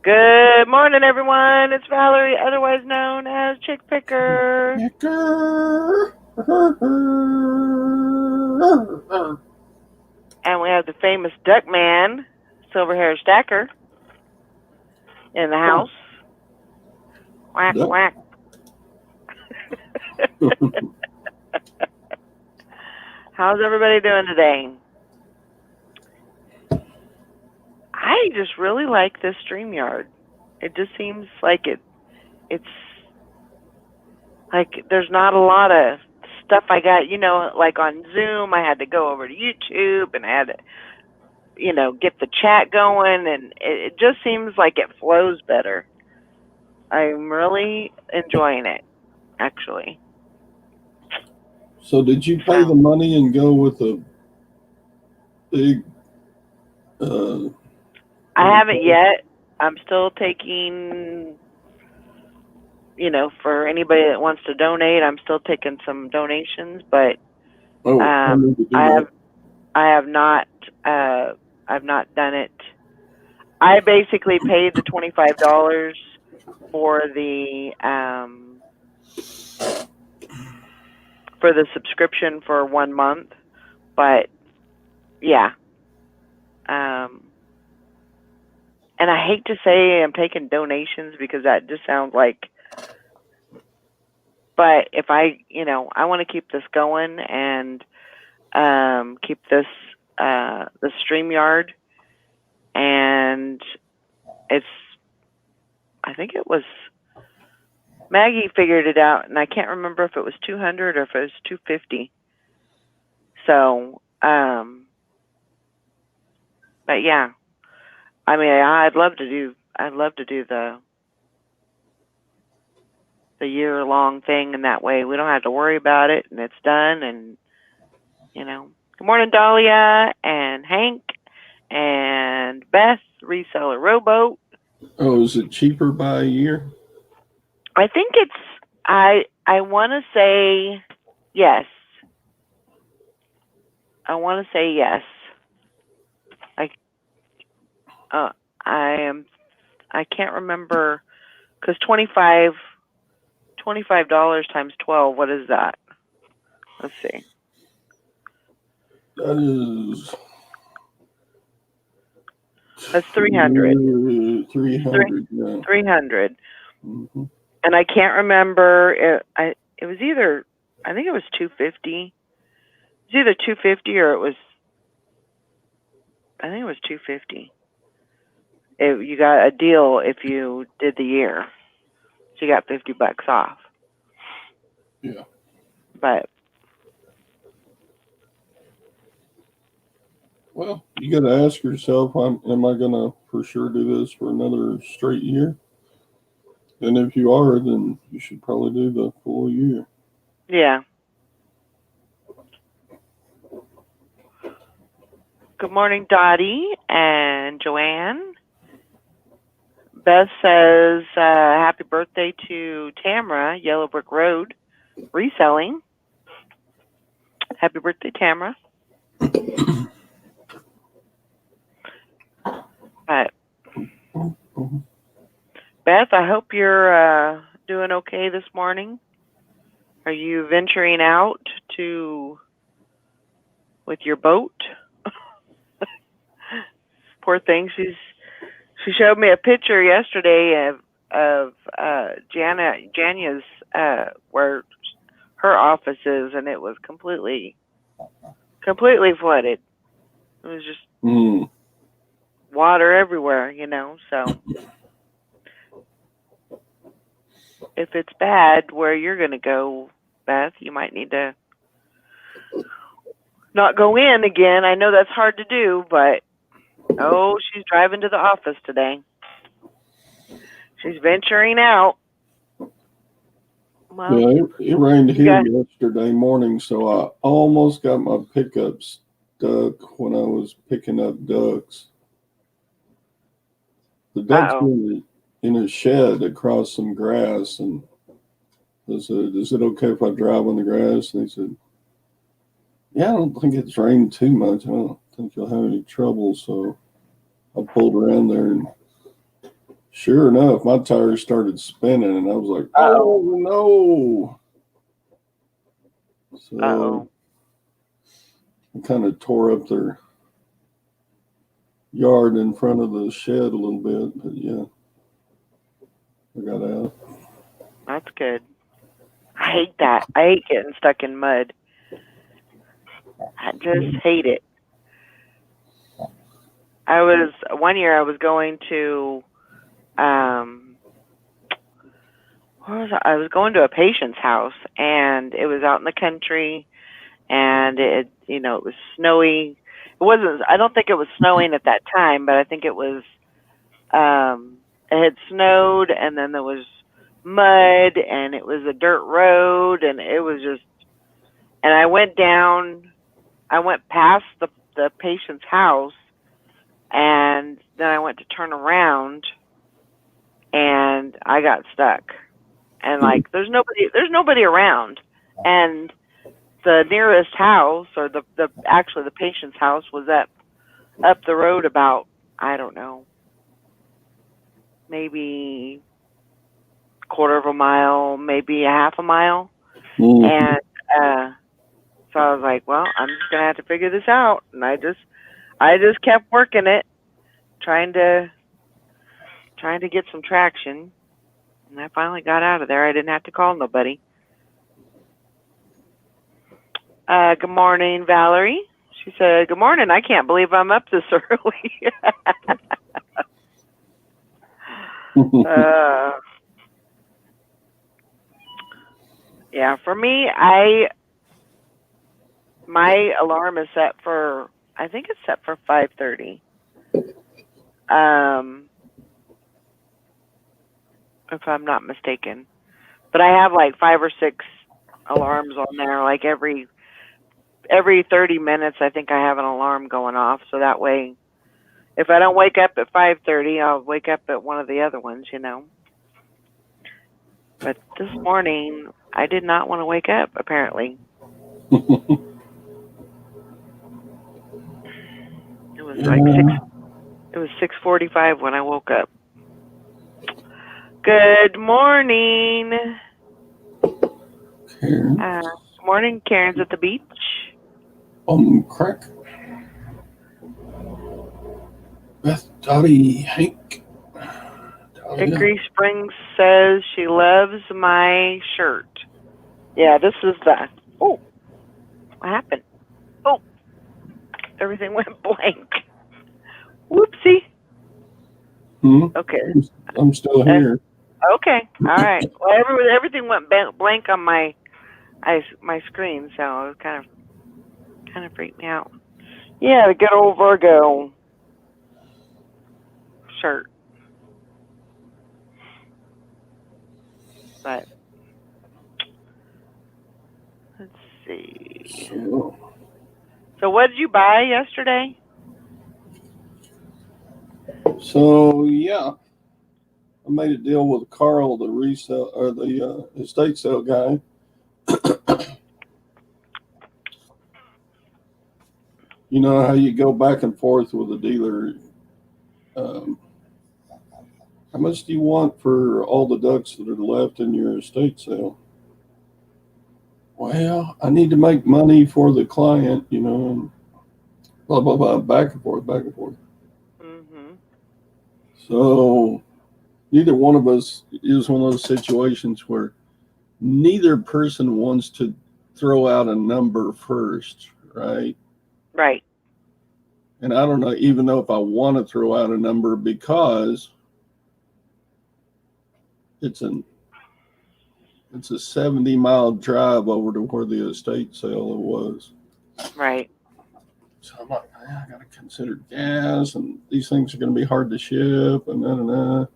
Good morning, everyone. It's Valerie, otherwise known as Chick Picker. And we have the famous Duck Man, Silverhair Stacker, in the house. Quack, Duck. quack. How's everybody doing today? I just really like this StreamYard. It just seems like it's like there's not a lot of stuff I got, like on Zoom, I had to go over to YouTube and I had to, get the chat going, and it just seems like it flows better. I'm really enjoying it, actually. So did you pay the money and go with a big... I haven't yet. I'm still taking, for anybody that wants to donate, I'm still taking some donations, but I have not done it. I basically paid the $25 for the subscription for 1 month, but yeah. And I hate to say I'm taking donations because that just sounds like, but if I want to keep this going and keep this the StreamYard, and I think it was Maggie figured it out, and I can't remember if it was 200 or if it was 250. So, but yeah, I mean, I'd love to do the year-long thing, and that way we don't have to worry about it, and it's done. And good morning, Dahlia and Hank and Beth, reseller Rowboat. Oh, is it cheaper by a year? I think it's, I want to say yes. I want to say yes. I can't remember, because $25 times 12, what is that? Let's see. That is... That's 300. 300, yeah. 300. Mm-hmm. And I can't remember. It was either, I think it was 250. It was either 250 or I think it was 250. You got a deal if you did the year. So you got $50 off. Yeah. But. Well, you got to ask yourself, am I going to for sure do this for another straight year? And if you are, then you should probably do the full year. Yeah. Good morning, Dottie and Joanne. Beth says, happy birthday to Tamara, Yellow Brick Road, reselling. Happy birthday, Tamara. But, Beth, I hope you're doing okay this morning. Are you venturing out with your boat? Poor thing. She showed me a picture yesterday of Jania's where her office is, and it was completely flooded. It was just water everywhere, so if it's bad where you're going to go, Beth, you might need to not go in again. I know that's hard to do, but she's driving to the office today. She's venturing out. Well, yeah, it rained here yesterday morning, so I almost got my pickup stuck when I was picking up ducks. The ducks were in a shed across some grass, and I said, is it okay if I drive on the grass? And they said, yeah, I don't think it's rained too much. I don't think you'll have any trouble. So I pulled around there, and Sure enough, my tires started spinning, and I was like, Uh-oh. "Oh no!" So Uh-oh. I kind of tore up their yard in front of the shed a little bit, but yeah, I got out. That's good. I hate that. I hate getting stuck in mud. I just hate it. One year I was going to where was I? I was going to a patient's house, and it was out in the country, and it was snowy. It wasn't. I don't think it was snowing at that time, but I think it was. It had snowed, and then there was mud, and it was a dirt road, and it was just. And I went down. I went past the patient's house, and then I went to turn around, and I got stuck. And like, there's nobody around, and the nearest house, or actually the patient's house, was up the road about, I don't know, maybe quarter of a mile, maybe a half a mile. And so I was like, well, I'm just gonna have to figure this out. And I just kept working it, trying to get some traction. And I finally got out of there. I didn't have to call nobody. Good morning, Valerie. She said, good morning. I can't believe I'm up this early. Yeah, for me, my alarm is set for, I think it's set for 5:30. If I'm not mistaken. But I have like 5 or 6 alarms on there. Like every 30 minutes, I think I have an alarm going off. So that way, if I don't wake up at 5:30, I'll wake up at one of the other ones, But this morning, I did not want to wake up, apparently. It was like 6:45 when I woke up. Good morning. Morning, Karen's at the beach. Crack. Beth, Dottie, Hank. Hickory Springs says she loves my shirt. Yeah, this is what happened? Oh, everything went blank. Whoopsie. Okay. I'm still here. Okay. All right. Well, everything went blank on my screen, so it kind of freaked me out. Yeah, the good old Virgo shirt. But let's see. So what did you buy yesterday? So yeah, I made a deal with Carl, the resale or the estate sale guy. You know how you go back and forth with a dealer. How much do you want for all the ducks that are left in your estate sale? Well, I need to make money for the client, and blah, blah, blah, back and forth, back and forth. Mm-hmm. So neither one of us is one of those situations where neither person wants to throw out a number first, right? Right. And I don't know, even though if I want to throw out a number, because it's a 70-mile drive over to where the estate sale was. Right. So I'm like, I got to consider gas, and these things are going to be hard to ship, and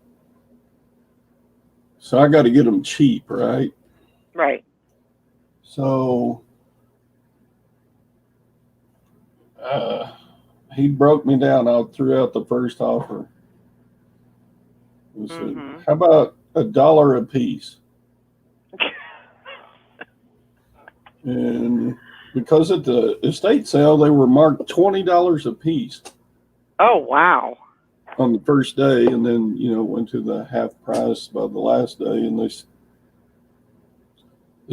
So I got to get them cheap, right? Right. So he broke me down. I threw out the first offer. He said, how about $1 a piece? And because at the estate sale, they were marked $20 a piece. Oh, wow. on the first day, and then went to the half price by the last day, and they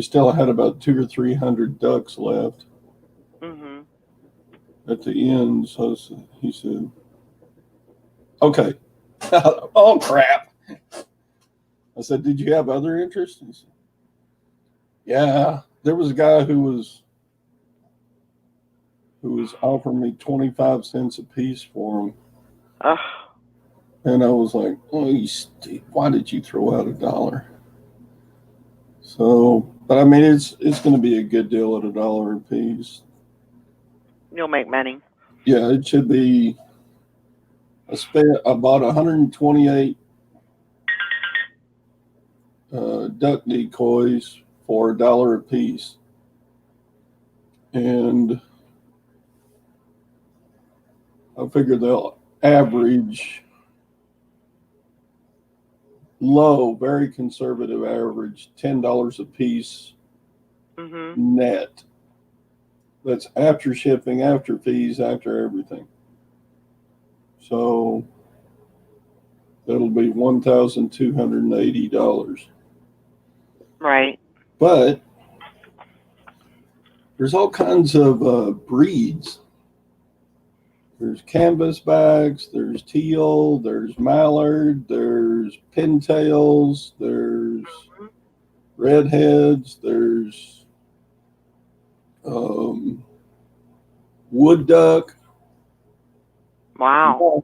still had about 200 or 300 ducks left at the end. So he said, "Okay." Oh crap! I said, "Did you have other interests?" He said, "Yeah, there was a guy who was offering me 25 cents a piece for them." And I was like, "Oh, why did you throw out $1?" So, but I mean, it's going to be a good deal at $1 a piece. You'll make money. Yeah, it should be. I bought 128 duck decoys for $1 a piece, and I figure they'll average low, very conservative average, $10 a piece net. That's after shipping, after fees, after everything. So that'll be $1,280. Right. But there's all kinds of breeds. There's canvasbacks, there's teal, there's mallard, there's pintails, there's redheads, there's wood duck. Wow.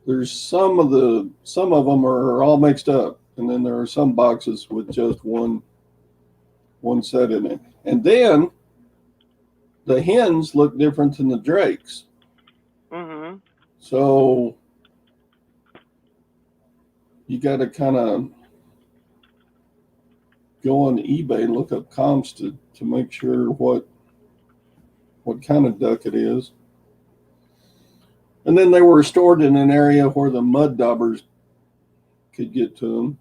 There's some of them are all mixed up, and then there are some boxes with just one set in it. And then the hens look different than the drakes. So you got to kind of go on eBay and look up comps to make sure what kind of duck it is. And then they were stored in an area where the mud daubers could get to them.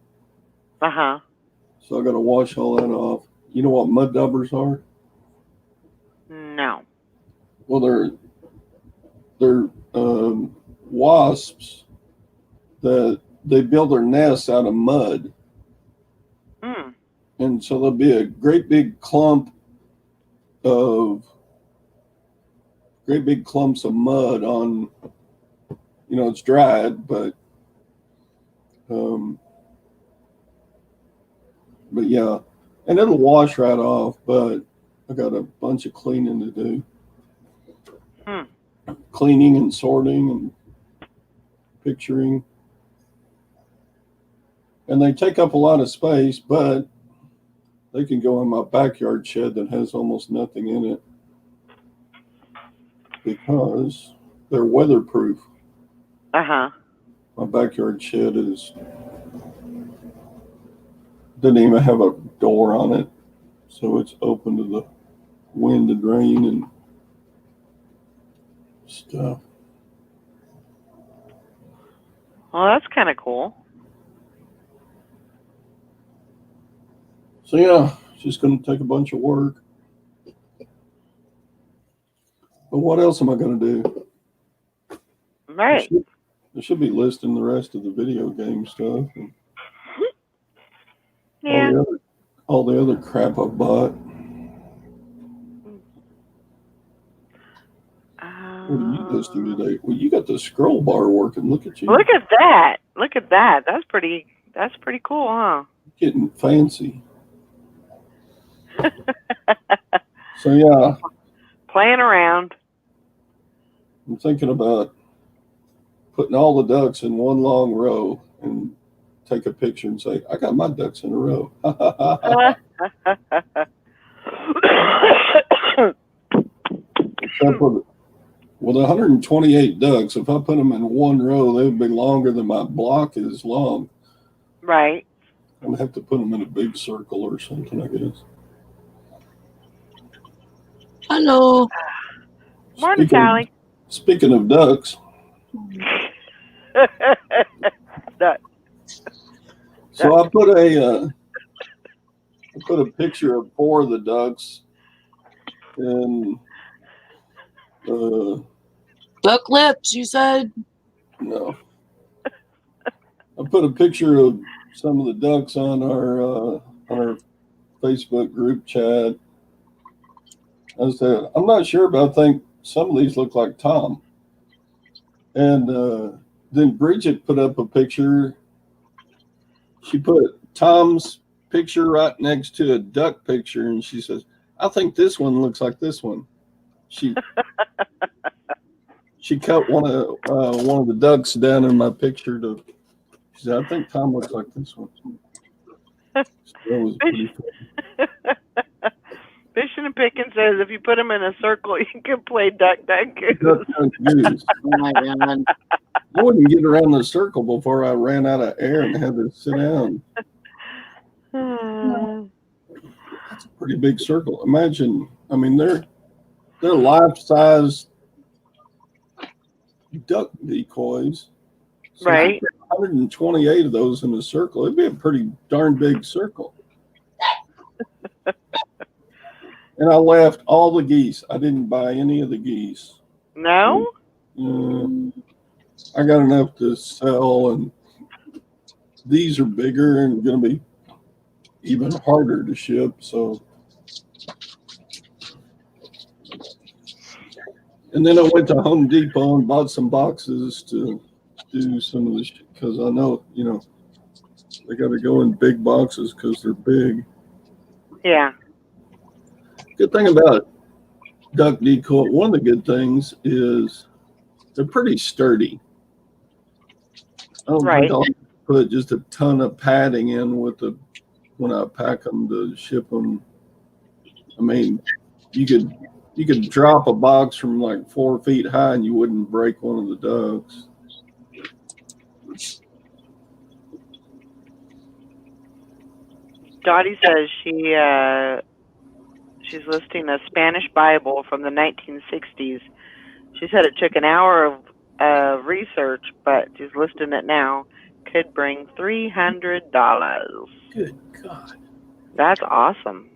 So I got to wash all that off. You know what mud daubers are? No. Well, they're wasps that they build their nests out of mud. And so there'll be a great big clumps of mud on, it's dried, but yeah, and it'll wash right off, but I got a bunch of cleaning to do. Cleaning and sorting and picturing. And they take up a lot of space, but they can go in my backyard shed that has almost nothing in it because they're weatherproof. My backyard shed doesn't even have a door on it, so it's open to the wind and rain and stuff. Well, that's kind of cool. So yeah, it's just going to take a bunch of work. But what else am I going to do? Right. I should be listing the rest of the video game stuff. And yeah. All the other crap I bought. What are you listing today? Well, you got the scroll bar working. Look at you. Look at that. Look at that. That's pretty cool, huh? Getting fancy. So yeah. Playing around. I'm thinking about putting all the ducks in one long row and take a picture and say, I got my ducks in a row. With 128 ducks, if I put them in one row, they would be longer than my block is long. Right. I'm going to have to put them in a big circle or something, I guess. Hello. Morning, Sally. Speaking of ducks. So I put a picture of 4 of the ducks and duck lips, you said? No. I put a picture of some of the ducks on our Facebook group chat. I said, I'm not sure, but I think some of these look like Tom. And then Bridget put up a picture. She put Tom's picture right next to a duck picture, and she says, I think this one looks like this one. She cut one of the ducks down in my picture to. She said, I think Tom looks like this one. So that was pretty funny. Fishing and Picking says if you put them in a circle, you can play duck, duck, goose. Duck, duck, goose. Oh my God. I wouldn't get around the circle before I ran out of air and had to sit down. That's a pretty big circle. Imagine, I mean, they're life-size duck decoys. So Right. 128 of those in a circle. It'd be a pretty darn big circle. And I left all the geese. I didn't buy any of the geese. No? I got enough to sell, and these are bigger and going to be even harder to ship. So, and then I went to Home Depot and bought some boxes to do some of this because I know, they got to go in big boxes because they're big. Yeah. Good thing about duck decoy, one of the good things is they're pretty sturdy. I don't think I'll put just a ton of padding in when I pack them to ship them. I mean, you could drop a box from like 4 feet high and you wouldn't break one of the ducks. Dottie says she's listing a Spanish Bible from the 1960s. She said it took an hour of research, but she's listing it now. Could bring $300. Good God. That's awesome.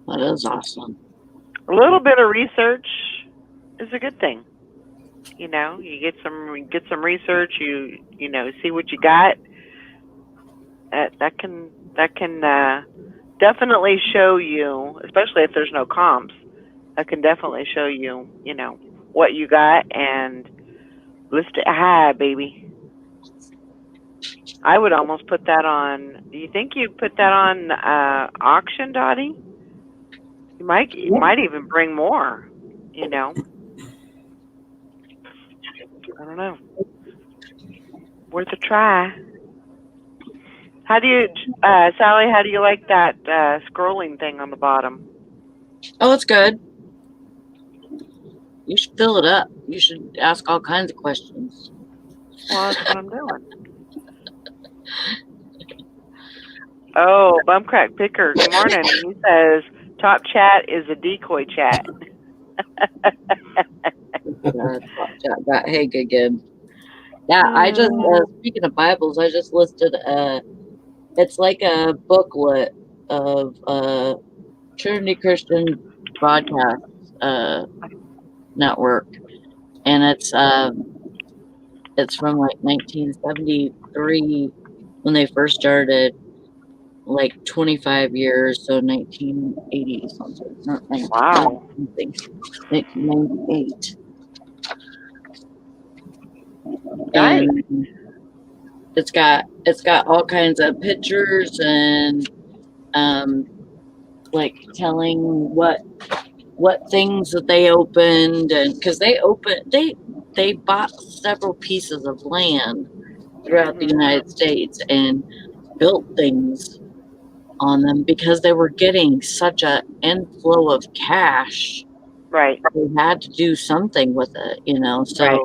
That is awesome. A little bit of research is a good thing. You get some research. You see what you got. That can definitely show you, especially if there's no comps. That can definitely show you, what you got and list it high, baby. I would almost put that on. Do you think you'd put that on auction, Dottie? You might even bring more. I don't know. Worth a try. How do you, Sally? How do you like that scrolling thing on the bottom? Oh, it's good. You should fill it up. You should ask all kinds of questions. Well, that's what I'm doing. Oh, Bumcrack Picker, good morning. He says, top chat is a decoy chat. Got Haig again. Yeah, I just, speaking of Bibles, I just listed, it's like a booklet of Trinity Christian Broadcast Network. And it's from like 1973 when they first started, like 25 years, so 1980 something. Wow. 1998. Nice. And it's got all kinds of pictures and like telling what things that they opened, and because they bought several pieces of land throughout the United States and built things on them because they were getting such an inflow of cash. Right. They had to do something with it, so right.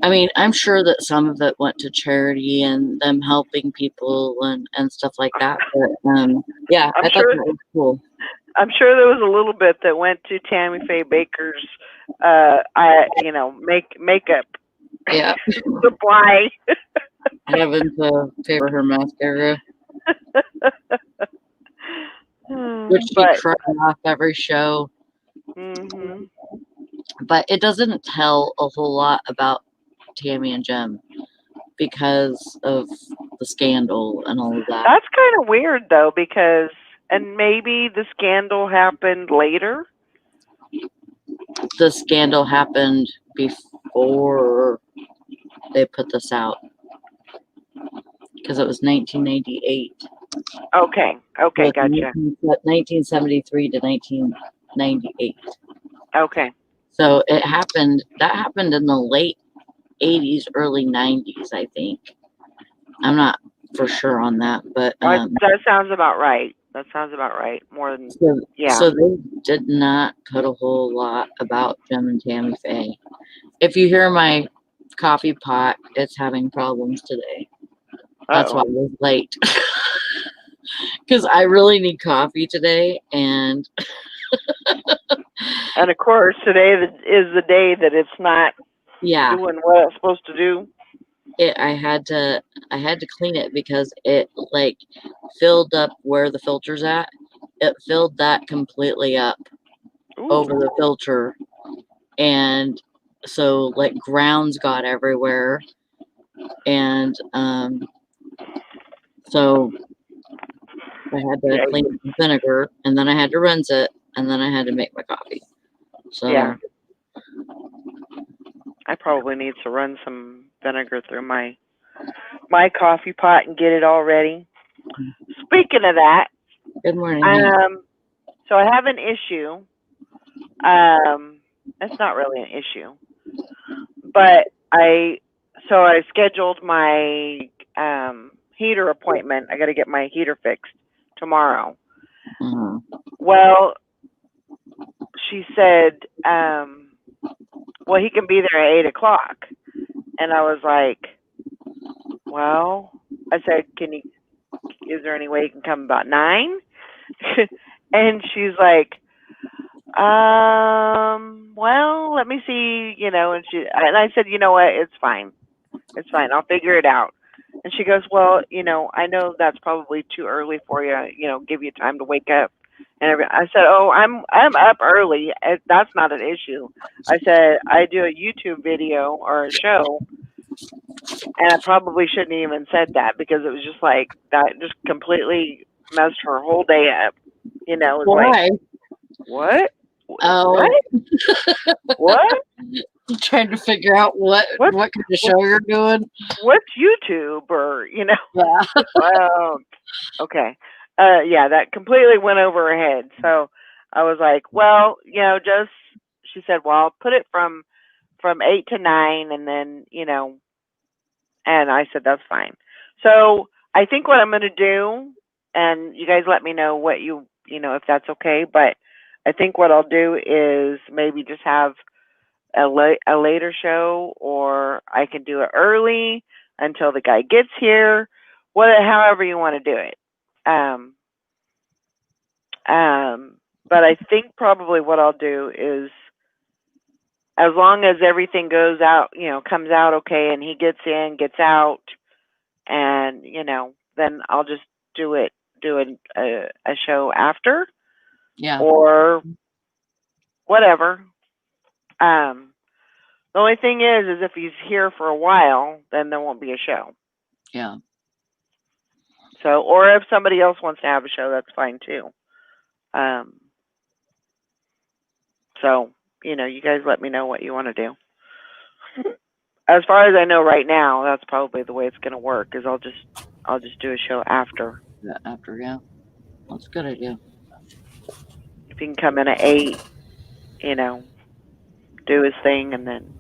I mean, I'm sure that some of it went to charity and them helping people and stuff like that. But yeah, I thought that was cool. I'm sure there was a little bit that went to Tammy Faye Baker's, makeup. Yeah. Supply. Having to pay for her mascara, which she cried off every show. Mm-hmm. But it doesn't tell a whole lot about Tammy and Jem, because of the scandal and all of that. That's kind of weird though, because and maybe the scandal happened later. The scandal happened before they put this out because it was 1998. Okay, With gotcha. 1973 to 1998. Okay, So it happened. That happened in the late 80s, early 90s, I think. I'm not for sure on that, but that sounds about right. That sounds about right. More than so they did not put a whole lot about Jim and Tammy Faye. If you hear my coffee pot, it's having problems today. That's why I was late. Because I really need coffee today, and and of course today is the day that it's not yeah, doing what it's supposed to do. I had to clean it because it like filled up where the filter's at. It filled that completely up. Ooh. Over the filter, and so like grounds got everywhere, and so I had to clean it with vinegar, and then I had to rinse it, and then I had to make my coffee. So yeah, I probably need to run some vinegar through my coffee pot and get it all ready. Speaking of that, good morning. So I have an issue. It's not really an issue, but I scheduled my heater appointment. I got to get my heater fixed tomorrow. Mm-hmm. Well, she said, well, he can be there at 8:00, and I was like, well, I said, is there any way you can come about 9? And she's like, well, let me see, and I said, you know what, it's fine, I'll figure it out. And she goes, well, I know that's probably too early for you, give you time to wake up and everything. I said, oh, I'm up early, that's not an issue. I said, I do a YouTube video or a show, and I probably shouldn't even said that, because it was just like that just completely messed her whole day up. It was Why? like, what? Oh. What? I'm trying to figure out what kind of show you're doing. What's YouTube, or Yeah. Okay. Yeah, that completely went over her head. So I was like, well, just, she said, well, I'll put it from 8 to 9, and then, and I said, that's fine. So I think what I'm going to do, and you guys let me know what if that's okay, but I think what I'll do is maybe just have a later show, or I can do it early until the guy gets here, however you want to do it. But I think probably what I'll do is, as long as everything goes out, comes out okay, and he gets in, gets out, and then I'll just do a show after. Yeah. Or whatever. The only thing is if he's here for a while, then there won't be a show. Yeah. So, or if somebody else wants to have a show, that's fine too. So, you guys let me know what you want to do. As far as I know right now, that's probably the way it's going to work, is I'll just do a show after. Yeah, after, yeah. That's a good idea. If he can come in at 8, do his thing, and then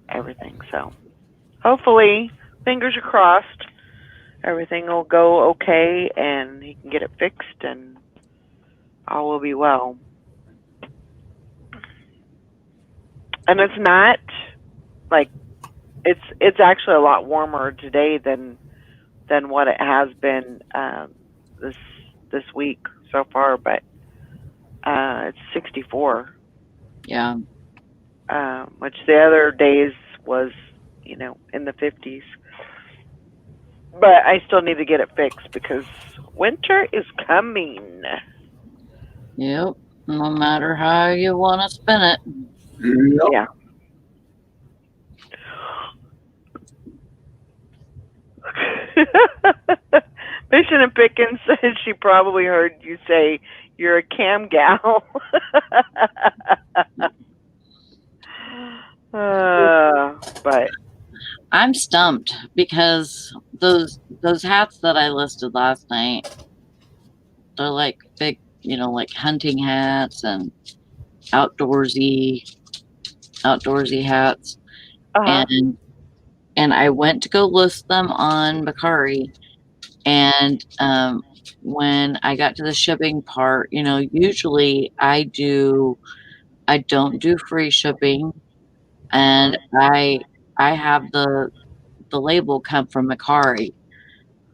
everything. So hopefully, fingers are crossed, everything will go okay, and he can get it fixed, and all will be well. And it's not like, it's actually a lot warmer today than what it has been this week so far, but it's 64. Yeah. Which the other days was, in the 50s. But I still need to get it fixed, because winter is coming. Yep. No matter how you want to spin it. Yep. Yeah. Mission and Pickens said she probably heard you say you're a cam gal. But I'm stumped because those hats that I listed last night, they're like big, like hunting hats and outdoorsy hats. uh-huh. And I went to go list them on Mercari, and when I got to the shipping part, usually I don't do free shipping, and I have the label come from Mercari.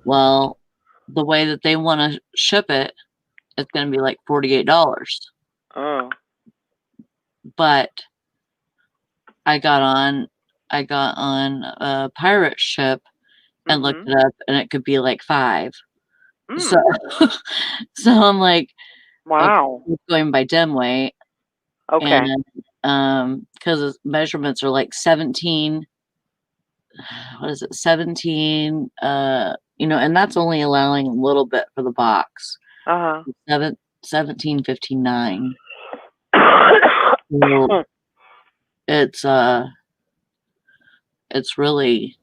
Well, the way that they want to ship it, it's going to be like $48. Oh. But I got on a pirate ship and looked it up, and it could be like $5. So, so I'm like, wow. okay, going by dim weight, Okay. and because measurements are like 17. What is it? 17. And that's only allowing a little bit for the box. 17, 15, 9. So it's really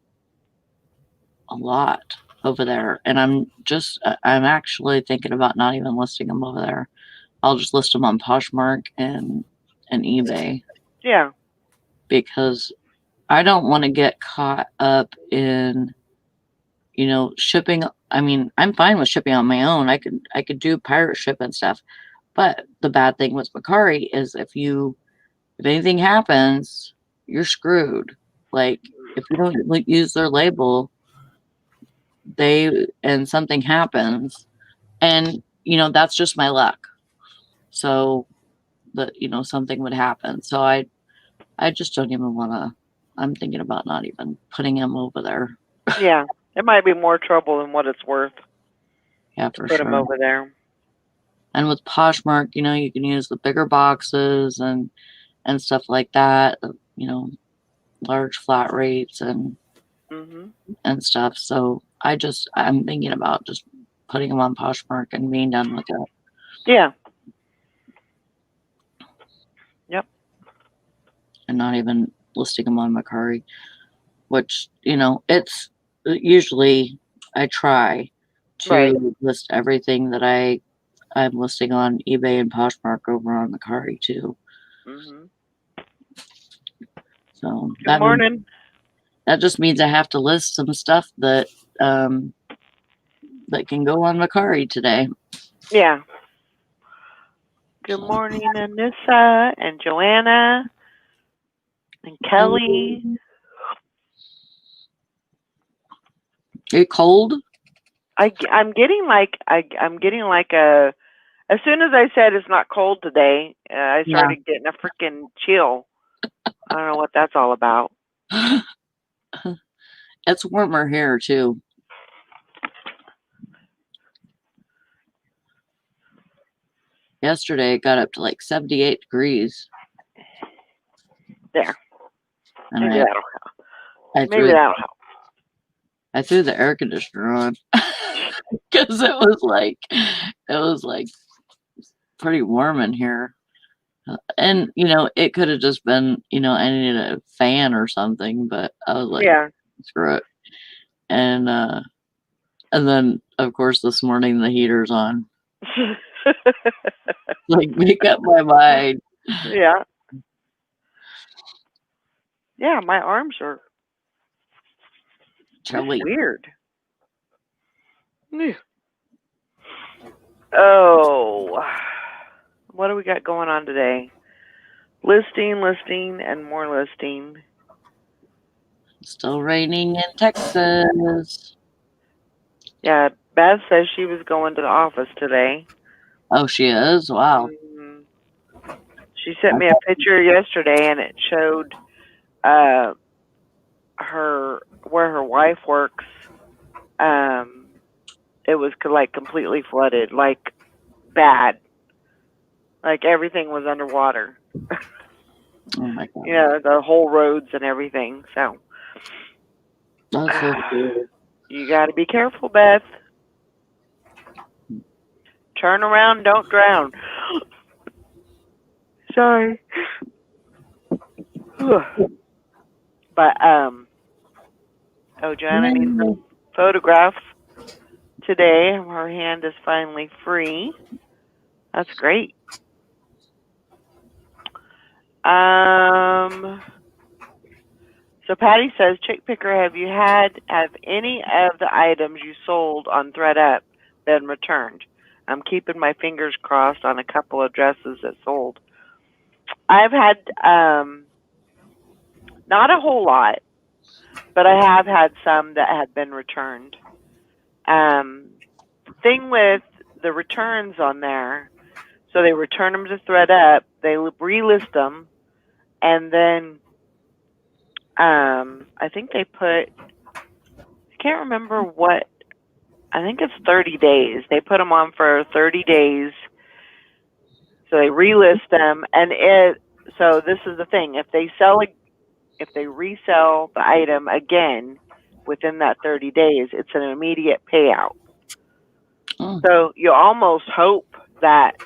a lot over there, and I'm actually thinking about not even listing them over there. I'll just list them on Poshmark and eBay. Yeah. Because I don't want to get caught up in, shipping. I mean, I'm fine with shipping on my own. I could do pirate ship and stuff. But the bad thing with Mercari is if anything happens, you're screwed. Like if you don't use their label, and something happens, and that's just my luck. So that something would happen. So I just don't even want to. I'm thinking about not even putting him over there. Yeah, it might be more trouble than what it's worth. Yeah, for put sure. him over there. And with Poshmark, you can use the bigger boxes and stuff like that. Large flat rates and stuff. So I'm thinking about just putting him on Poshmark and being done with it. Yeah. Yep. And not even listing them on Mercari, which it's usually I try to list everything that I'm listing on eBay and Poshmark over on Mercari too. So Good morning. That just means I have to list some stuff that that can go on Mercari today. Yeah. Good morning, Anissa and Joanna and Kelly. Are you cold? I'm getting like a. As soon as I said it's not cold today, I started getting a freaking chill. I don't know what that's all about. It's warmer here too. Yesterday it got up to like 78 degrees. There. And Maybe that'll help. I threw the air conditioner on because it was like pretty warm in here. And it could have just been, I needed a fan or something, but I was like, screw it. And then of course this morning the heater's on. Like, make up my mind. Yeah. Yeah, my arms are chilly. Weird. Oh, what do we got going on today? Listing, and more listing. Still raining in Texas. Yeah, Beth says she was going to the office today. Oh, she is? Wow. She sent me a picture yesterday, and it showed where her wife works. It was like completely flooded, like bad. Like everything was underwater. Oh my God. Yeah, the whole roads and everything. So that's so cool. You got to be careful, Beth. Turn around, don't drown. Sorry. But Joanna needs a photograph today. Her hand is finally free. That's great. So Patty says, Chick Picker, have any of the items you sold on ThreadUp been returned? I'm keeping my fingers crossed on a couple of dresses that sold. I've had not a whole lot, but I have had some that have been returned. The thing with the returns on there, so they return them to ThreadUp, they relist them, and then I think they put, I can't remember what, I think it's 30 days. They put them on for 30 days. So they relist them, and so this is the thing. If they resell the item again within that 30 days, it's an immediate payout. So you almost hope that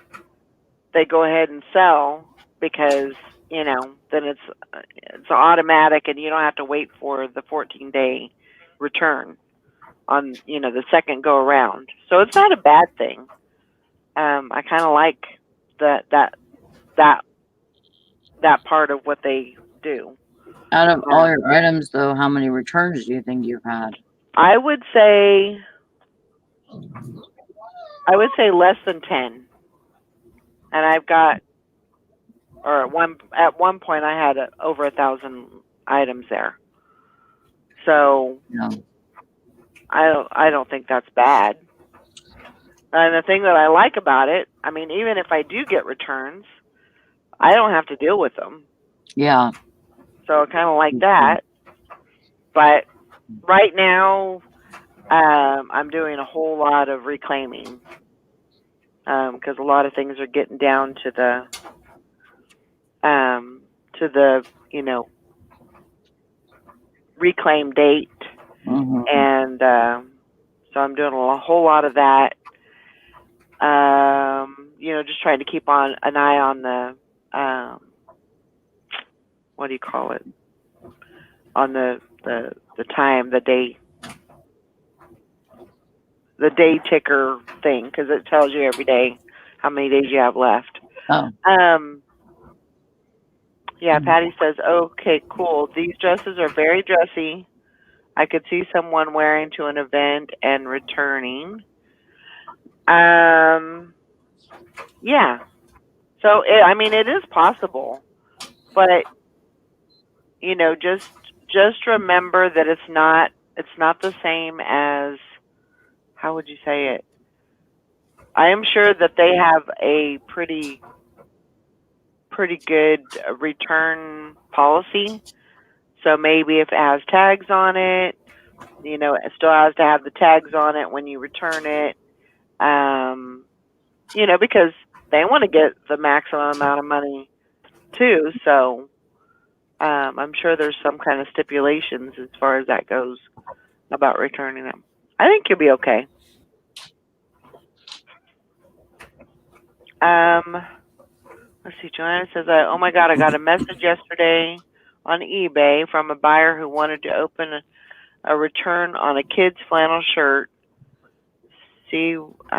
they go ahead and sell, because, then it's automatic and you don't have to wait for the 14-day return on, the second go around. So it's not a bad thing. I kind of like that part of what they do. Out of all your items, though, how many returns do you think you've had? I would say less than 10. And I've got, or at one point I had over 1,000 items there. So Yeah. I don't think that's bad. And the thing that I like about it, I mean, even if I do get returns, I don't have to deal with them. Yeah. So I kind of like that. But right now, I'm doing a whole lot of reclaiming, because a lot of things are getting down to the reclaim date. Mm-hmm. And so I'm doing a whole lot of that. Just trying to keep an eye on the what do you call it? On the time, the day ticker thing, because it tells you every day how many days you have left. Oh. Yeah, Patty says, okay, cool. These dresses are very dressy. I could see someone wearing to an event and returning. Yeah. So, it is possible. But, just remember that it's not the same as, how would you say it? I am sure that they have a pretty good return policy. So maybe if it has tags on it, it still has to have the tags on it when you return it. Because they want to get the maximum amount of money too. So I'm sure there's some kind of stipulations as far as that goes about returning them. I think you'll be okay. Let's see. Joanna says, oh my God, I got a message yesterday on eBay from a buyer who wanted to open a return on a kid's flannel shirt. She went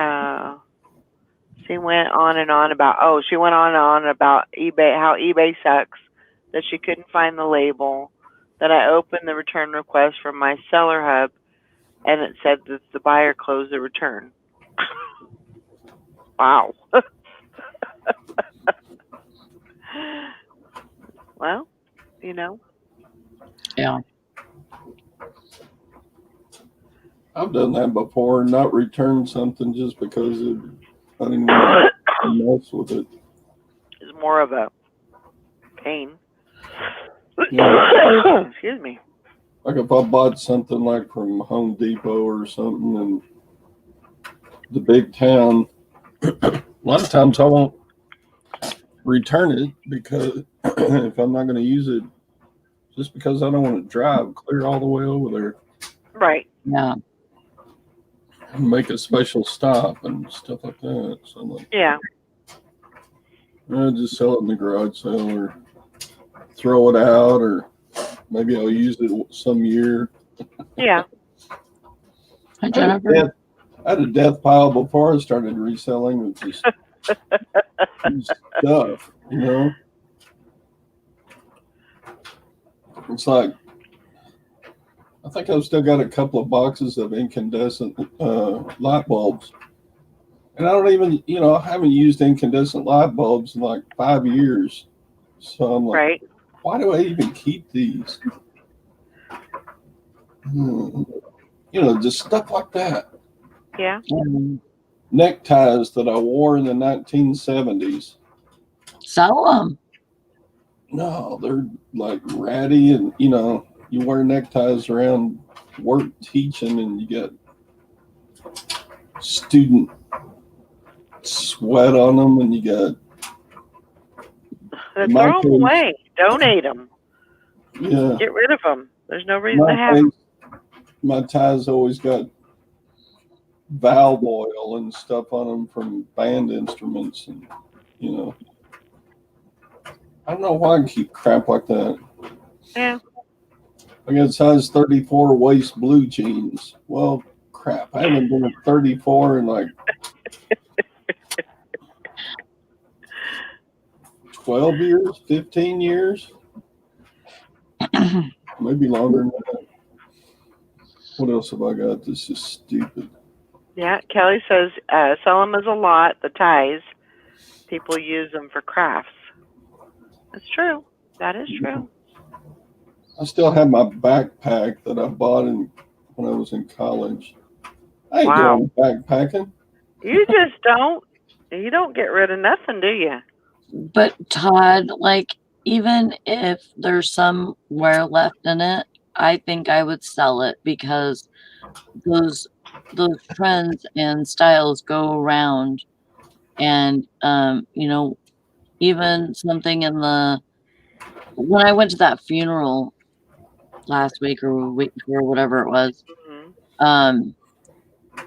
on and on about eBay, how eBay sucks, that she couldn't find the label. Then I opened the return request from my seller hub, and it said that the buyer closed the return. Wow. Well, Yeah. I've done that before, not returned something just because I didn't want to mess with it. It's more of a pain. Yeah. Excuse me. Like if I bought something like from Home Depot or something in the big town, a lot of times I won't return it because if I'm not going to use it, just because I don't want to drive clear all the way over there. Right. Yeah. make a special stop and stuff like that. So I'm like, Yeah. I'll just sell it in the garage sale or throw it out, or maybe I'll use it some year. Yeah. Hi, I Jennifer. had a death pile before I started reselling with just stuff, you know. It's like, I think I've still got a couple of boxes of incandescent light bulbs. And I don't even, you know, I haven't used incandescent light bulbs in like 5 years. So I'm like, Right. why do I even keep these? You know, just stuff like that. Yeah. Neckties that I wore in the 1970s. Sell them. No, they're like ratty, and you know, you wear neckties around work teaching, and you get student sweat on them, and you got Then my throw them case, away. Donate them. yeah. Get rid of them. There's no reason to My have them. case, my ties always got valve oil and stuff on them from band instruments, and you know, I don't know why I keep crap like that. Yeah. I got size 34 waist blue jeans. Well, crap, I haven't been at 34 in like 12 years, 15 years, maybe longer than that. What else have I got? This is stupid. Yeah. Kelly says, sell them as a lot, the ties. People use them for crafts. That's true. That is true. I still have my backpack that I bought when I was in college. I ain't Wow. going backpacking. You just don't. You don't get rid of nothing, do you? But Todd, like, even if there's some wear left in it, I think I would sell it because those trends and styles go around, and you know, even something in the when I went to that funeral last week or week before, whatever it was, Mm-hmm.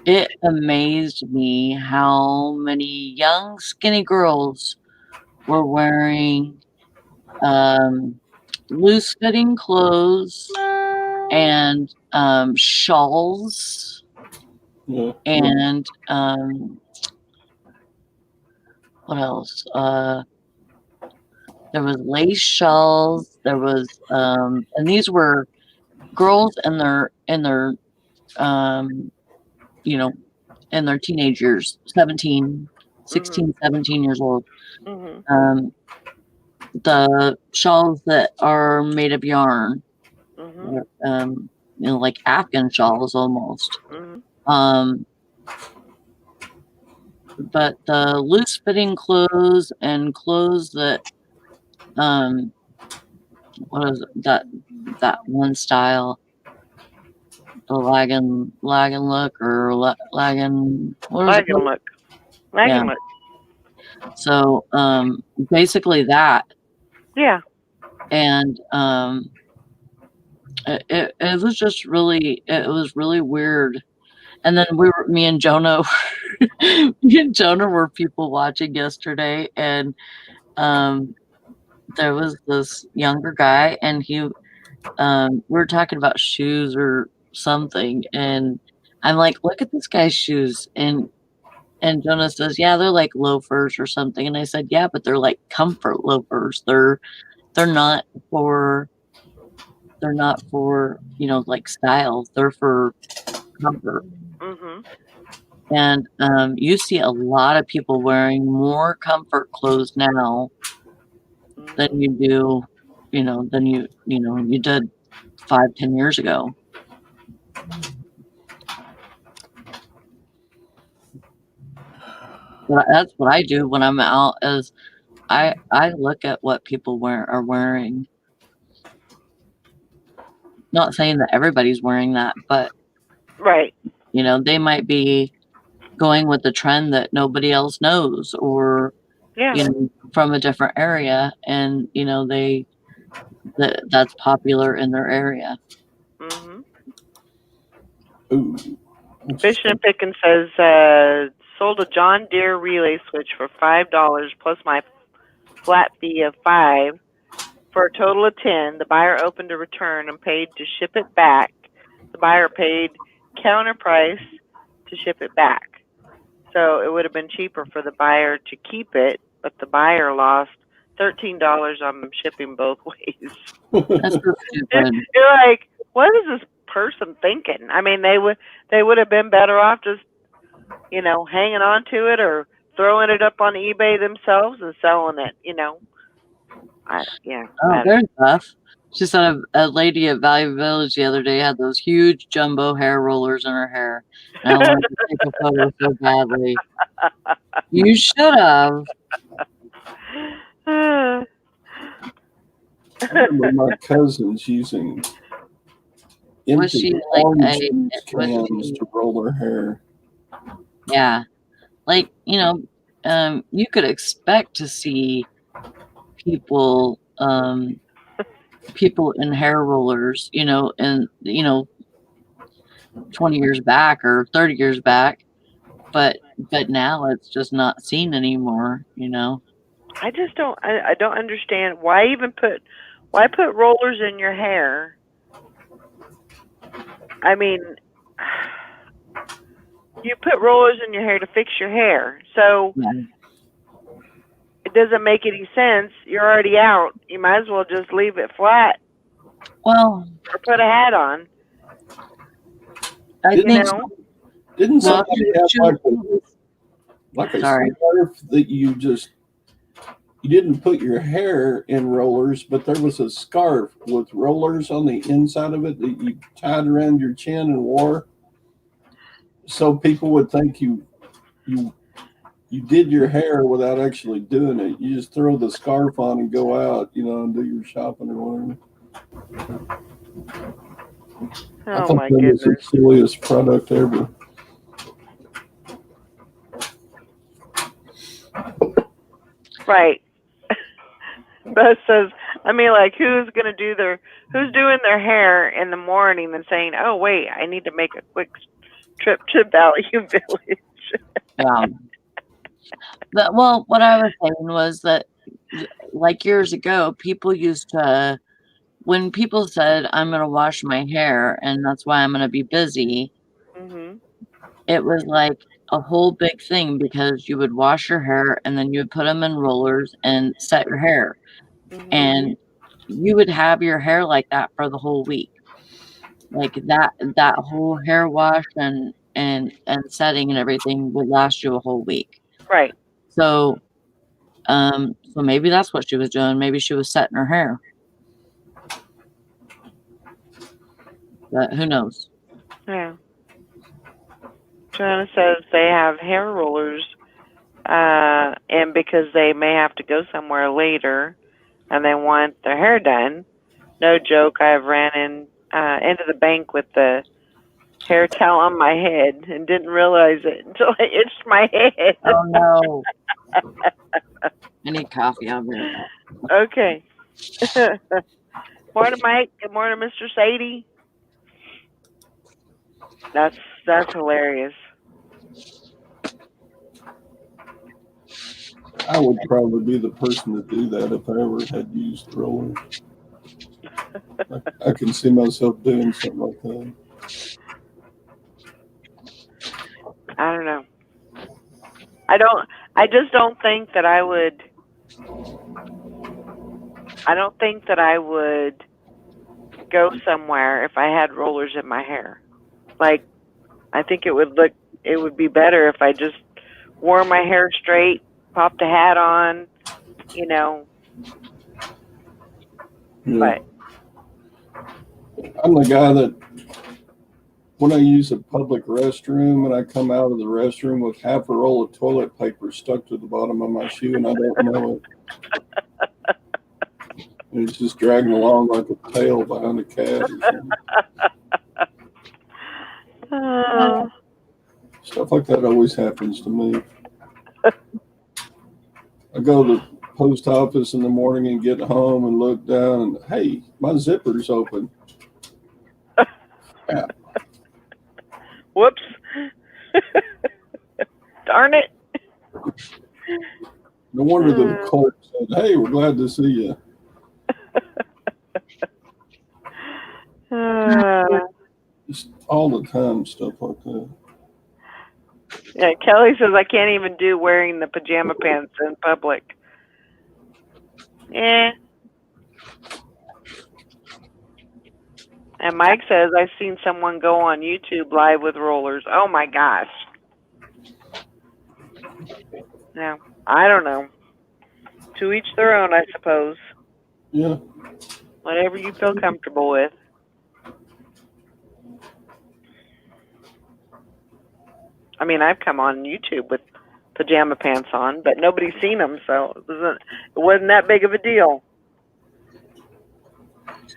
it amazed me how many young skinny girls were wearing loose fitting clothes and shawls Yeah. and what else? There was lace shawls. There was and these were girls in their you know, in their teenage years, 17, 16, 17 years old. Mm-hmm. The shawls that are made of yarn, Mm-hmm. you know, like Afghan shawls almost. Mm-hmm. But the loose fitting clothes and clothes that what is it, that one style, the lagging look or lagging, what is it Lagging called? look. Lagging Yeah. look. So basically that, Yeah. and it was just really, it was really weird. And then me and Jonah were people watching yesterday, and there was this younger guy, and we were talking about shoes or something, and I'm like, look at this guy's shoes, and Jonah says, yeah, they're like loafers or something, and I said, yeah, but they're like comfort loafers. They're not for you know, like style. They're for comfort. Mm-hmm. And you see a lot of people wearing more comfort clothes now than you do, you know, you did 5-10 years ago. But that's what I do when I'm out, is I look at what people are wearing. Not saying that everybody's wearing that, but Right. you know, they might be going with the trend that nobody else knows, or Yeah. you know, from a different area, and you know, that's popular in their area. Mm-hmm. Ooh, Fishing and Picking says, sold a John Deere relay switch for $5 plus my flat fee of $5 for a total of $10. The buyer opened a return and paid to ship it back. The buyer paid counter price to ship it back. So it would have been cheaper for the buyer to keep it, but the buyer lost $13 on shipping both ways. That's so stupid. You're like, what is this person thinking? I mean, they would have been better off just, hanging on to it or throwing it up on eBay themselves and selling it, Oh, there's Beth. She said a lady at Value Village the other day had those huge jumbo hair rollers in her hair. And I wanted to take a photo so badly. You should have. I remember my cousins using Was she empty like orange a- juice was cans she- to roll their hair. Yeah. Like, you could expect to see people in hair rollers, and 20 years back or 30 years back, but now it's just not seen anymore. I just don't. I don't understand why put rollers in your hair. I mean, you put rollers in your hair to fix your hair, so Yeah. it doesn't make any sense. You're already out. You might as well just leave it flat Well, or put a hat on. I think Didn't Well, somebody have like a Sorry. scarf that you didn't put your hair in rollers, but there was a scarf with rollers on the inside of it that you tied around your chin and wore, so people would think you did your hair without actually doing it. You just throw the scarf on and go out, and do your shopping or whatever. I Oh think my that was the goodness! silliest product ever. Right. Beth says, who's doing their hair in the morning and saying, oh, wait, I need to make a quick trip to Value Village. Yeah. Well, what I was saying was that, like years ago, people used to, when people said, I'm going to wash my hair and that's why I'm going to be busy, Mm-hmm. it was like a whole big thing because you would wash your hair and then you would put them in rollers and set your hair. Mm-hmm. And you would have your hair like that for the whole week. Like that whole hair wash and setting and everything would last you a whole week. Right. So maybe that's what she was doing. Maybe she was setting her hair. But who knows? Yeah. Joanna says they have hair rollers, and because they may have to go somewhere later and they want their hair done. No joke, I've ran into the bank with the hair towel on my head and didn't realize it until I itched my head. Oh no. I need coffee. I'll be right back. Okay. Morning, Mike. Good morning, Mr. Sadie. That's hilarious. I would probably be the person to do that if I ever had used rollers. I can see myself doing something like that. I don't know. I just don't think that I would. I don't think that I would go somewhere if I had rollers in my hair. Like, I think it would be better if I just wore my hair straight, popped a hat on, Yeah. But I'm the guy that when I use a public restroom and I come out of the restroom with half a roll of toilet paper stuck to the bottom of my shoe and I don't know it. And it's just dragging along like a tail behind a cat or something. Stuff like that always happens to me. I go to the post office in the morning and get home and look down and, hey, my zipper's open. Yeah. Whoops. Darn it. No wonder the clerk said, "Hey, we're glad to see you." Just all the time, stuff like that. Yeah, Kelly says I can't even do wearing the pajama pants in public. Yeah. And Mike says I've seen someone go on YouTube live with rollers. Oh my gosh. No, I don't know. To each their own, I suppose. Yeah. Whatever you feel comfortable with. I mean, I've come on YouTube with pajama pants on, but nobody's seen them, so it wasn't that big of a deal.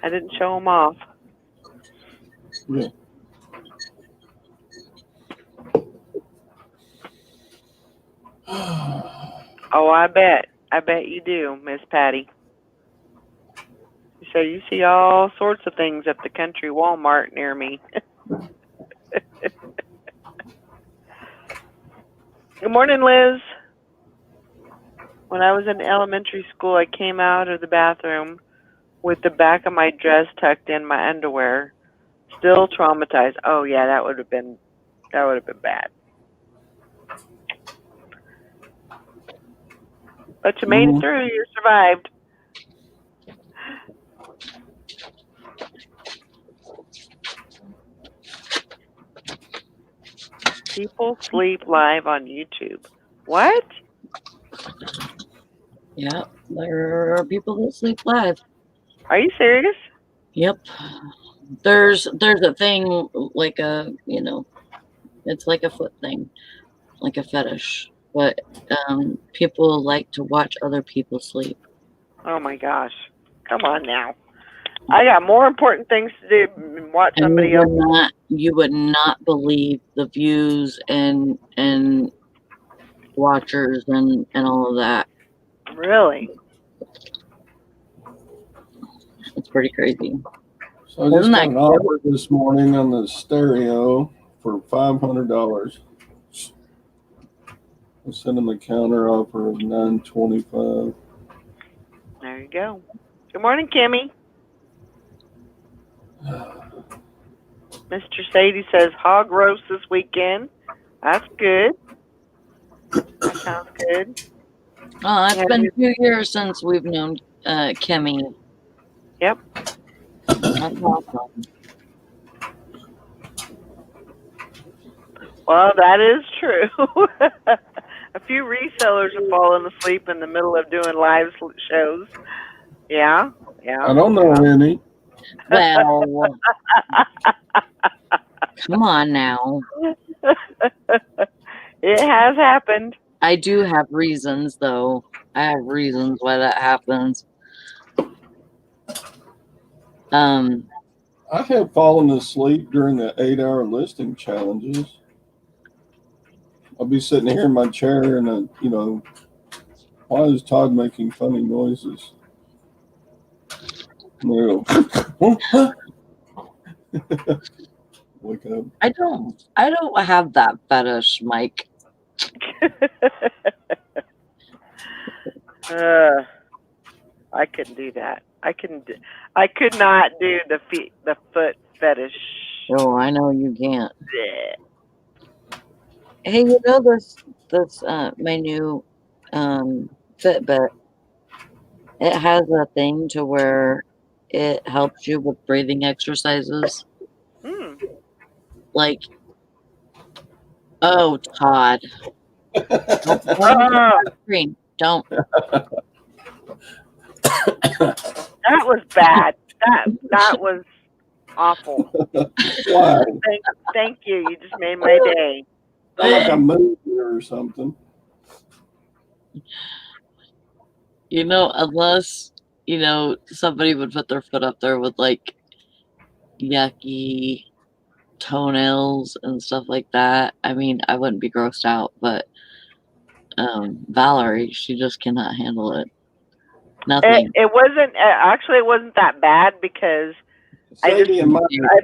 I didn't show them off. Yeah. Oh, I bet you do, Miss Patty. So you see all sorts of things at the country Walmart near me. Good morning, Liz. When I was in elementary school, I came out of the bathroom with the back of my dress tucked in my underwear. Still traumatized. Oh yeah, that would have been bad. But you made it through. You survived. People sleep live on YouTube. What? Yeah, there are people that sleep live. Are you serious? Yep. There's a thing like it's like a foot thing, like a fetish. But people like to watch other people sleep. Oh my gosh. Come on now. I got more important things to do than watch somebody else. You would not believe the views and watchers and all of that. Really? It's pretty crazy. So I just got an offer this morning on the stereo for $500. I sent him a counter offer of $925. There you go. Good morning, Kimmy. Mr. Sadie says hog roast this weekend. That's good. That sounds good. Oh, it's been 2 years since we've known Kimmy. Yep. That's awesome. Well, that is true. A few resellers have fallen asleep in the middle of doing live shows. Yeah. I don't know any. Well, come on now. It has happened. I do have reasons, though. I have reasons why that happens. I have fallen asleep during the 8-hour listing challenges. I'll be sitting here in my chair and, why is Todd making funny noises? No. Wake up. I don't have that fetish, Mike. I couldn't do that. I could not do the foot fetish. Oh, I know you can't. Yeah. Hey, this my new Fitbit. It has a thing to where it helps you with breathing exercises. Like, oh, Todd. Don't. That was bad. That was awful. Why? Thank you. You just made my day. Not like I moved here or something. Unless, somebody would put their foot up there with like yucky toenails and stuff like that. I mean, I wouldn't be grossed out, but Valerie, she just cannot handle it. Nothing. It wasn't actually. It wasn't that bad because I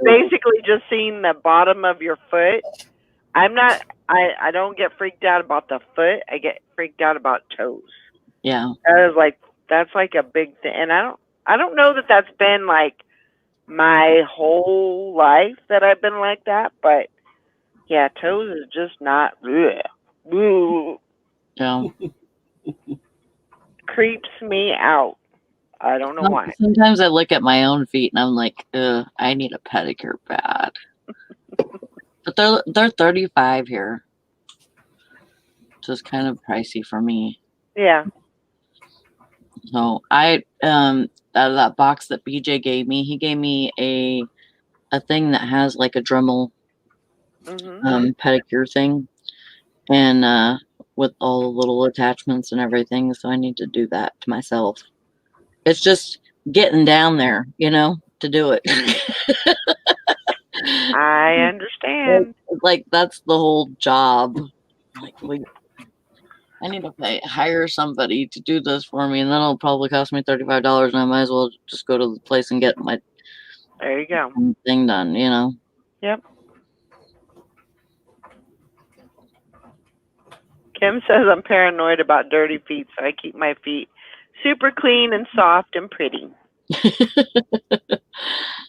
basically just seen the bottom of your foot. I'm not I don't get freaked out about the foot. I get freaked out about toes. Yeah. That's like a big thing, and I don't know that that's been like my whole life that I've been like that, but yeah, toes is just not. Bleh. Bleh. Yeah. Creeps me out. I don't know why. Sometimes I look at my own feet and I'm like, I need a pedicure bad. But they're 35 here. So it's kind of pricey for me. Yeah. So I out of that box that BJ gave me, he gave me a thing that has like a Dremel pedicure thing, and with all the little attachments and everything. So I need to do that to myself. It's just getting down there, to do it. I understand. Like that's the whole job. Like I need to hire somebody to do this for me, and then it'll probably cost me $35, and I might as well just go to the place and get my There you go. thing done. Yep. Kim says I'm paranoid about dirty feet, so I keep my feet super clean and soft and pretty.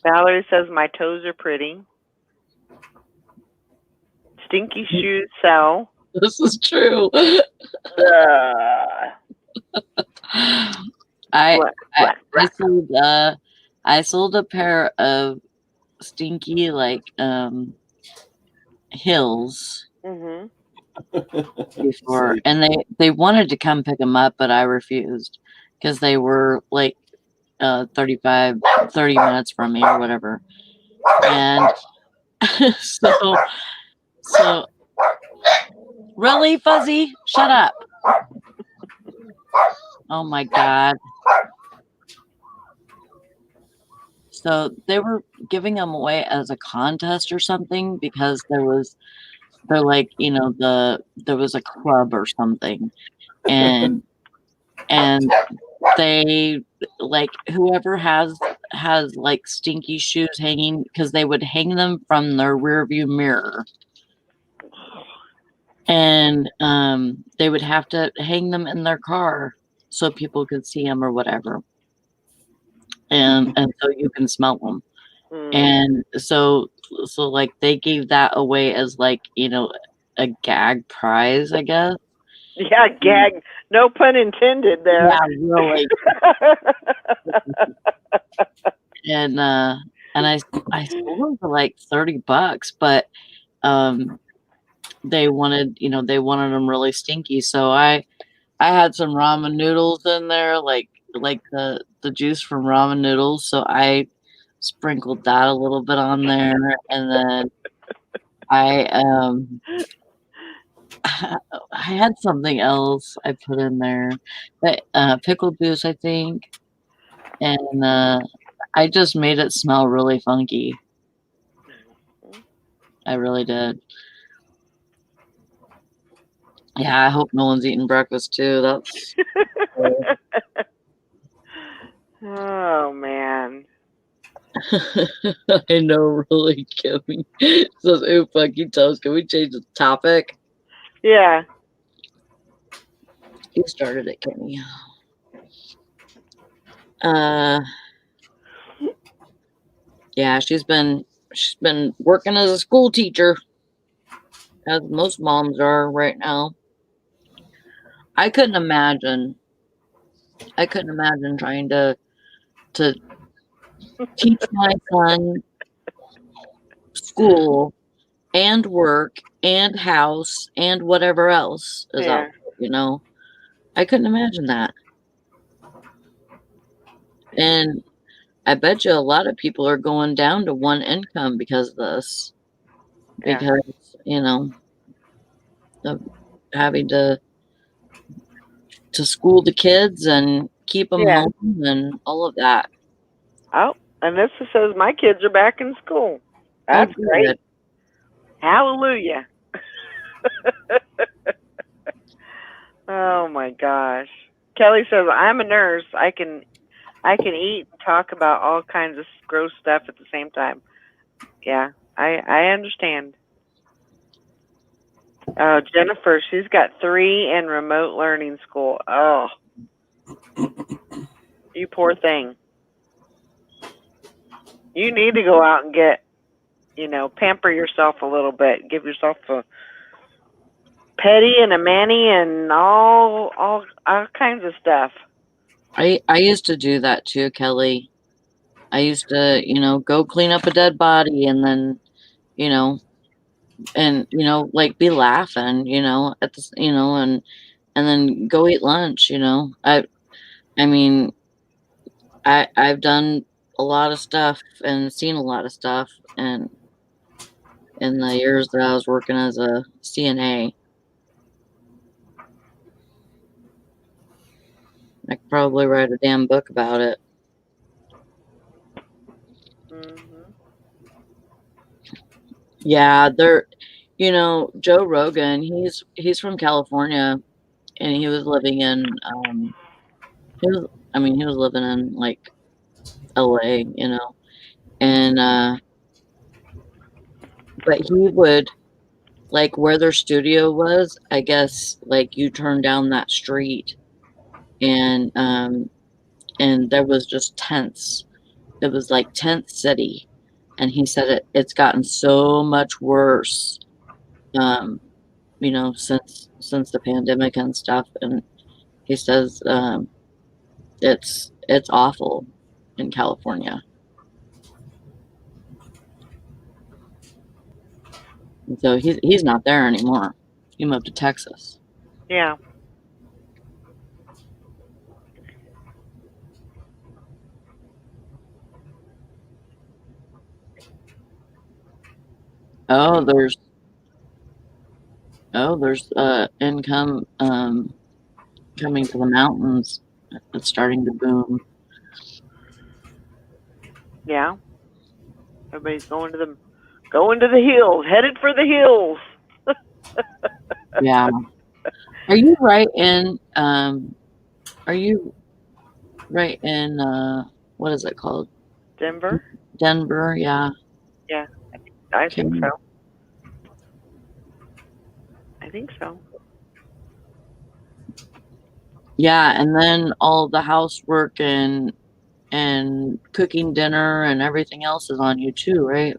Valerie says my toes are pretty. Stinky shoes sell. This is true. I sold a pair of stinky heels before, and they wanted to come pick them up, but I refused because they were like 30 minutes from me or whatever. And so really, Fuzzy, shut up. Oh my God. So they were giving them away as a contest or something because there was a club or something, and they like whoever has like stinky shoes hanging, because they would hang them from their rear view mirror, and they would have to hang them in their car so people could see them or whatever, and so you can smell them. And so like they gave that away as like a gag prize, I guess. Yeah, gag. No pun intended there. Yeah, really. And I sold them for like $30, but they wanted them really stinky, so I had some ramen noodles in there, like the juice from ramen noodles, so I sprinkled that a little bit on there, and then I had something else I put in there, but pickle juice, I think, and I just made it smell really funky. I really did. Yeah, I hope no one's eating breakfast too. That's oh man. I know, really, Kimmy. Says, ooh, funky toast. Can we change the topic? Yeah. You started it, Kimmy. Yeah, she's been working as a school teacher, as most moms are right now. I couldn't imagine trying to teach my son school and work and house and whatever else is out there, I couldn't imagine that. And I bet you a lot of people are going down to one income because of this. Because, of having to school the kids and keep them home and all of that. Oh, and this says my kids are back in school. That's great. Hallelujah. Oh my gosh. Kelly says I'm a nurse. I can eat and talk about all kinds of gross stuff at the same time. Yeah, I understand. Oh, Jennifer, she's got 3 in remote learning school. Oh, you poor thing. You need to go out and get, pamper yourself a little bit. Give yourself a petty and a mani and all kinds of stuff. I used to do that too, Kelly. I used to, go clean up a dead body and then, like be laughing, at this, and then go eat lunch, I mean, I've done a lot of stuff and seen a lot of stuff and in the years that I was working as a CNA. I could probably write a damn book about it. Mm-hmm. Yeah, Joe Rogan, he's from California and he was living in he was living in like LA, and but he would like where their studio was, I guess like you turn down that street and there was just tents. It was like tent city. And he said it's gotten so much worse since the pandemic and stuff. And he says it's awful in California. And so he's not there anymore. He moved to Texas. Yeah. Oh, there's income coming to the mountains. It's starting to boom. Yeah. Everybody's going to the hills, headed for the hills. Yeah. Are you right in what is it called? Denver? Denver, yeah. Yeah. I think so. I think so. Yeah, and then all the housework and cooking dinner and everything else is on you too, right?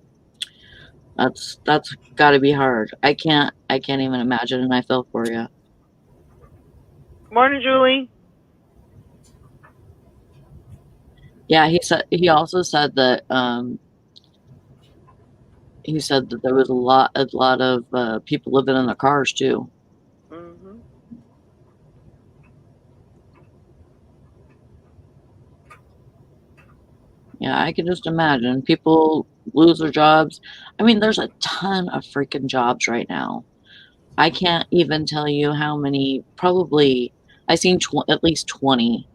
That's got to be hard. I can't even imagine, and I feel for you. Morning, Julie. Yeah, he also said that there was a lot of people living in their cars too. Mm-hmm. Yeah, I can just imagine people lose their jobs. I mean, there's a ton of freaking jobs right now. I can't even tell you how many. Probably I seen at least 20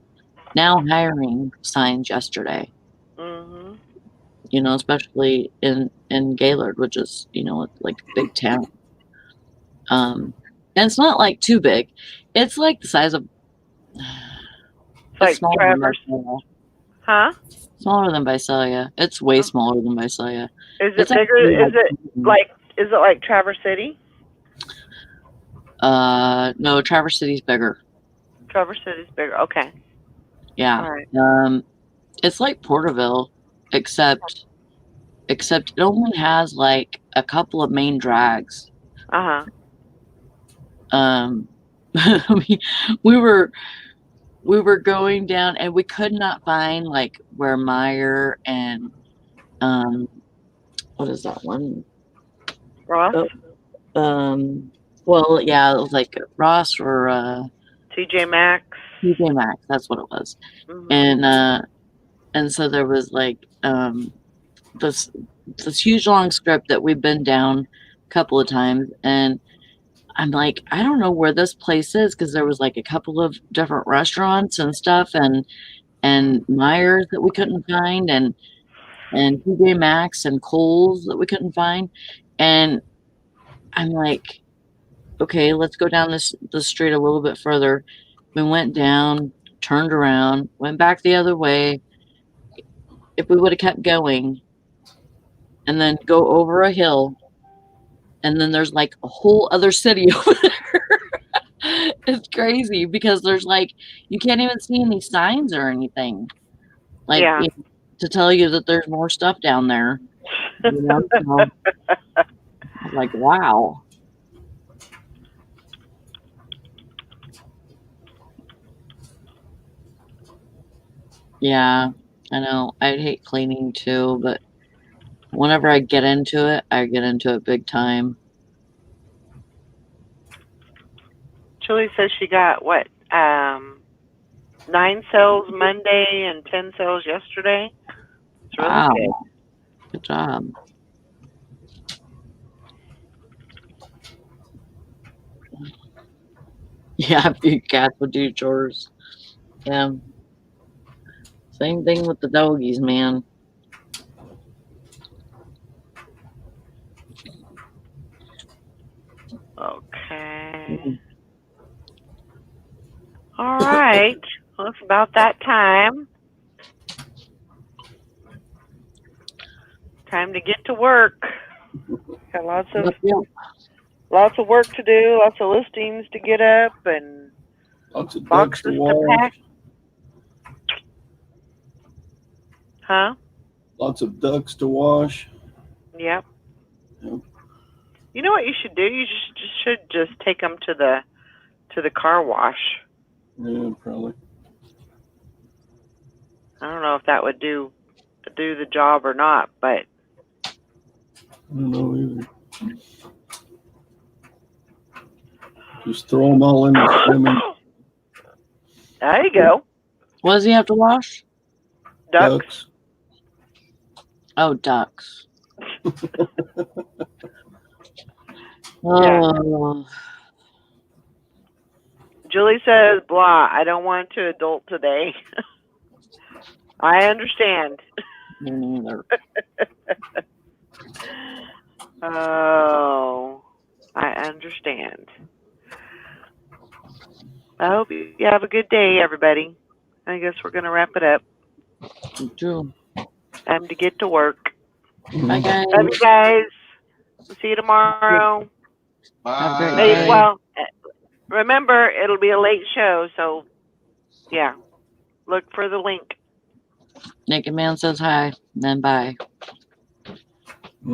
now hiring signs yesterday. Mm-hmm. Especially in Gaylord, which is like a big town. And it's not like too big. It's like the size of Like Traverse. Huh? Smaller than Visalia. It's way smaller than Visalia. Is it bigger? Is it like Traverse City? No, Traverse City's bigger. Traverse City's bigger. Okay. Yeah. All right. It's like Porterville, except it only has like a couple of main drags. We were going down and we could not find like where Meyer and what is that one? Ross? Well, yeah, it was like Ross or TJ Maxx. TJ Maxx, that's what it was. Mm-hmm. And so there was like this huge long strip that we've been down a couple of times, and I'm like, I don't know where this place is, because there was like a couple of different restaurants and stuff and Myers that we couldn't find and TJ Maxx and Kohl's that we couldn't find. And I'm like, okay, let's go down the street a little bit further. We went down, turned around, went back the other way. If we would have kept going and then go over a hill and then there's like a whole other city over there. It's crazy because there's like you can't even see any signs or anything, like Yeah. to tell you that there's more stuff down there. You know, so, I'm like, wow. Yeah, I know. I'd hate cleaning too, but whenever I get into it big time. Julie says she got what? 9 sales Monday and 10 sales yesterday. It's really Wow. good. Good job. Yeah, if you cats would do chores. Yeah. Same thing with the doggies, man. Okay. All right. Well, it's about that time. Time to get to work. Got lots of work to do, lots of listings to get up, and Lots of ducks boxes to to wash. pack. Huh? Lots of ducks to wash. Yep. Yep. You know what you should do? You should just take them to the car wash. Yeah, probably. I don't know if that would do the job or not, but I don't know either. Just throw them all in the swimming. there you go. What does he have to wash? Ducks. Oh, ducks. Yeah. Oh, Julie says, blah, I don't want to adult today. I understand. me neither. Oh, I understand. I hope you have a good day, everybody. I guess we're going to wrap it up. You too. Time to get to work. Bye, guys. Love you guys. See you tomorrow. Have a great Bye. day. Well, remember, it'll be a late show, so yeah, look for the link. Naked Man says hi, then bye.